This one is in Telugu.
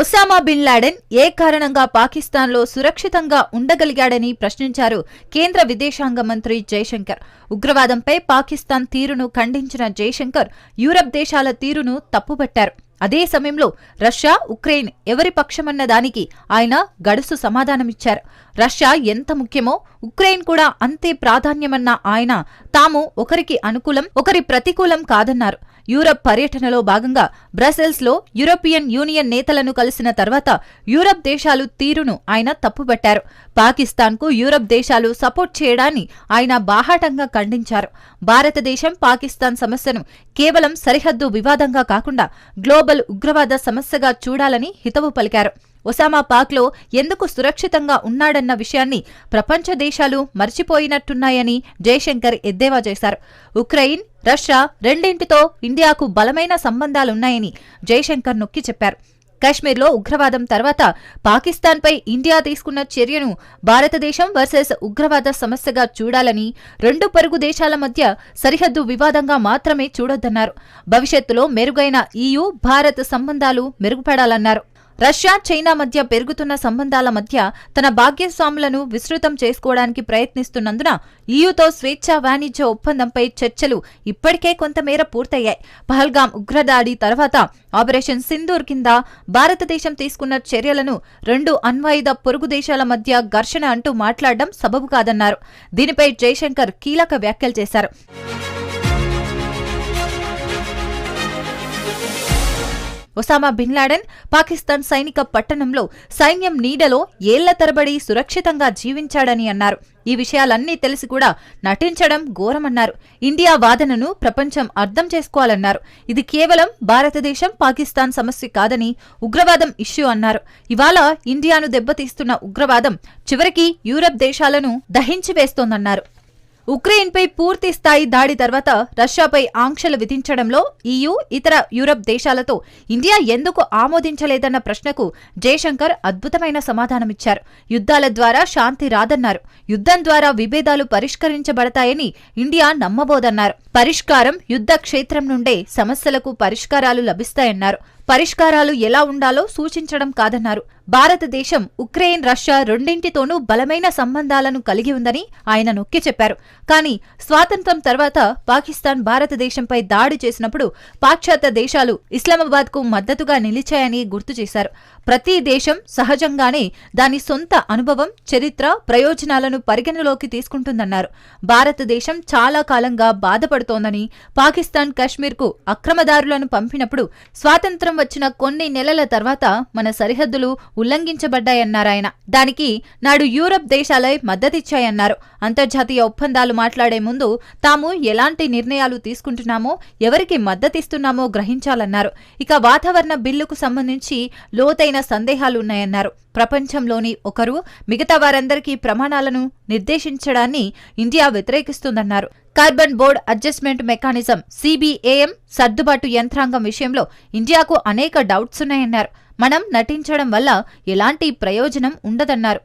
ఒసామా బిన్ లాడెన్ ఏ కారణంగా పాకిస్తాన్లో సురక్షితంగా ఉండగలిగాడని ప్రశ్నించారు కేంద్ర విదేశాంగ మంత్రి జైశంకర్. ఉగ్రవాదంపై పాకిస్తాన్ తీరును ఖండించిన జైశంకర్ యూరప్ దేశాల తీరును తప్పుబట్టారు. అదే సమయంలో రష్యా, ఉక్రెయిన్ ఎవరి పక్షమన్న దానికి ఆయన గడుసు సమాధానమిచ్చారు. రష్యా ఎంత ముఖ్యమో ఉక్రెయిన్ కూడా అంతే ప్రాధాన్యమన్న ఆయన తాము ఒకరికి అనుకూలం, ఒకరి ప్రతికూలం కాదన్నారు. యూరప్ పర్యటనలో భాగంగా బ్రసెల్స్ లో యూరోపియన్ యూనియన్ నేతలను కలిసిన తర్వాత యూరప్ దేశాలు తీరును ఆయన తప్పుబట్టారు. పాకిస్తాన్ కు యూరప్ దేశాలు సపోర్ట్ చేయడాన్ని ఆయన బాహాటంగా ఖండించారు. భారతదేశం పాకిస్తాన్ సమస్యను కేవలం సరిహద్దు వివాదంగా కాకుండా గ్లోబల్ ఉగ్రవాద సమస్యగా చూడాలని హితవు పలికారు. ఒసామా పాక్లో ఎందుకు సురక్షితంగా ఉన్నాడన్న విషయాన్ని ప్రపంచ దేశాలు మర్చిపోయినట్టున్నాయని జైశంకర్ ఎద్దేవా చేశారు. ఉక్రెయిన్, రష్యా రెండింటితో ఇండియాకు బలమైన సంబంధాలున్నాయని జైశంకర్ నొక్కి చెప్పారు. కశ్మీర్లో ఉగ్రవాదం తర్వాత పాకిస్తాన్పై ఇండియా తీసుకున్న చర్యను భారతదేశం వర్సెస్ ఉగ్రవాద సమస్యగా చూడాలని, రెండు పొరుగు దేశాల మధ్య సరిహద్దు వివాదంగా మాత్రమే చూడొద్దన్నారు. భవిష్యత్తులో మెరుగైన EU భారత్ సంబంధాలు మెరుగుపడాలన్నారు. రష్యా, చైనా మధ్య పెరుగుతున్న సంబంధాల మధ్య తన భాగస్వాములను విస్తృతం చేసుకోవడానికి ప్రయత్నిస్తున్నందున EUతో స్వేచ్ఛా వాణిజ్య ఒప్పందంపై చర్చలు ఇప్పటికే కొంతమేర పూర్తయ్యాయి. పహల్గాం ఉగ్రదాడి తర్వాత ఆపరేషన్ సింధూర్ కింద భారతదేశం తీసుకున్న చర్యలను రెండు అణ్వాయుధ పొరుగు దేశాల మధ్య ఘర్షణ అంటూ మాట్లాడడం సబబు కాదన్నారు. దీనిపై జైశంకర్ కీలక వ్యాఖ్యలు చేశారు. ఒసామా బిన్ లాడెన్ పాకిస్తాన్ సైనిక పట్టణంలో సైన్యం నీడలో ఏళ్ల తరబడి సురక్షితంగా జీవించాడని అన్నారు. ఈ విషయాలన్నీ తెలిసి కూడా నటించడం ఘోరమన్నారు. ఇండియా వాదనను ప్రపంచం అర్థం చేసుకోవాలన్నారు. ఇది కేవలం భారతదేశం, పాకిస్తాన్ సమస్య కాదని, ఉగ్రవాదం ఇష్యూ అన్నారు. ఇవాళ ఇండియాను దెబ్బతీస్తున్న ఉగ్రవాదం చివరికి యూరప్ దేశాలను దహించివేస్తోందన్నారు. ఉక్రెయిన్పై పూర్తి స్థాయి దాడి తర్వాత రష్యాపై ఆంక్షలు విధించడంలో EU, ఇతర యూరప్ దేశాలతో ఇండియా ఎందుకు ఆమోదించలేదన్న ప్రశ్నకు జైశంకర్ అద్భుతమైన సమాధానమిచ్చారు. యుద్ధాల ద్వారా శాంతి రాదన్నారు. యుద్ధం ద్వారా విభేదాలు పరిష్కరించబడతాయని ఇండియా నమ్మబోదన్నారు. పరిష్కారం యుద్ధ క్షేత్రం నుండే సమస్యలకు పరిష్కారాలు లభిస్తాయన్నారు. పరిష్కారాలు ఎలా ఉండాలో సూచించడం కాదన్నారు. భారతదేశం ఉక్రెయిన్, రష్యా రెండింటితోనూ బలమైన సంబంధాలను కలిగి ఉందని ఆయన నొక్కి చెప్పారు. కానీ స్వాతంత్ర్యం తర్వాత పాకిస్తాన్ భారతదేశంపై దాడి చేసినప్పుడు పాశ్చాత్య దేశాలు ఇస్లామాబాద్ కు మద్దతుగా నిలిచాయని గుర్తు చేశారు. ప్రతి దేశం సహజంగానే దాని సొంత అనుభవం, చరిత్ర, ప్రయోజనాలను పరిగణలోకి తీసుకుంటుందన్నారు. భారతదేశం చాలా కాలంగా బాధపడుతోందని, పాకిస్తాన్ కశ్మీర్కు అక్రమదారులను పంపినప్పుడు స్వాతంత్ర్యం వచ్చిన కొన్ని నెలల తర్వాత మన సరిహద్దులు ఉల్లంఘించబడ్డాయన్నారాయన. దానికి నాడు యూరప్ దేశాలై మద్దతిచ్చాయన్నారు. అంతర్జాతీయ ఒప్పందాలు మాట్లాడే ముందు తాము ఎలాంటి నిర్ణయాలు తీసుకుంటున్నామో, ఎవరికి మద్దతిస్తున్నామో గ్రహించాలన్నారు. ఇక వాతావరణ బిల్లుకు సంబంధించి లోతైన సందేహాలున్నాయన్నారు. ప్రపంచంలోని ఒకరు మిగతా వారందరికీ ప్రమాణాలను నిర్దేశించడాన్ని ఇండియా వ్యతిరేకిస్తుందన్నారు. Carbon border adjustment mechanism CBAM సర్దుబాటు యంత్రాంగం విషయంలో ఇండియాకు అనేక డౌట్స్ ఉన్నాయన్నారు. మనం నటించడం వల్ల ఎలాంటి ప్రయోజనం ఉండదన్నారు.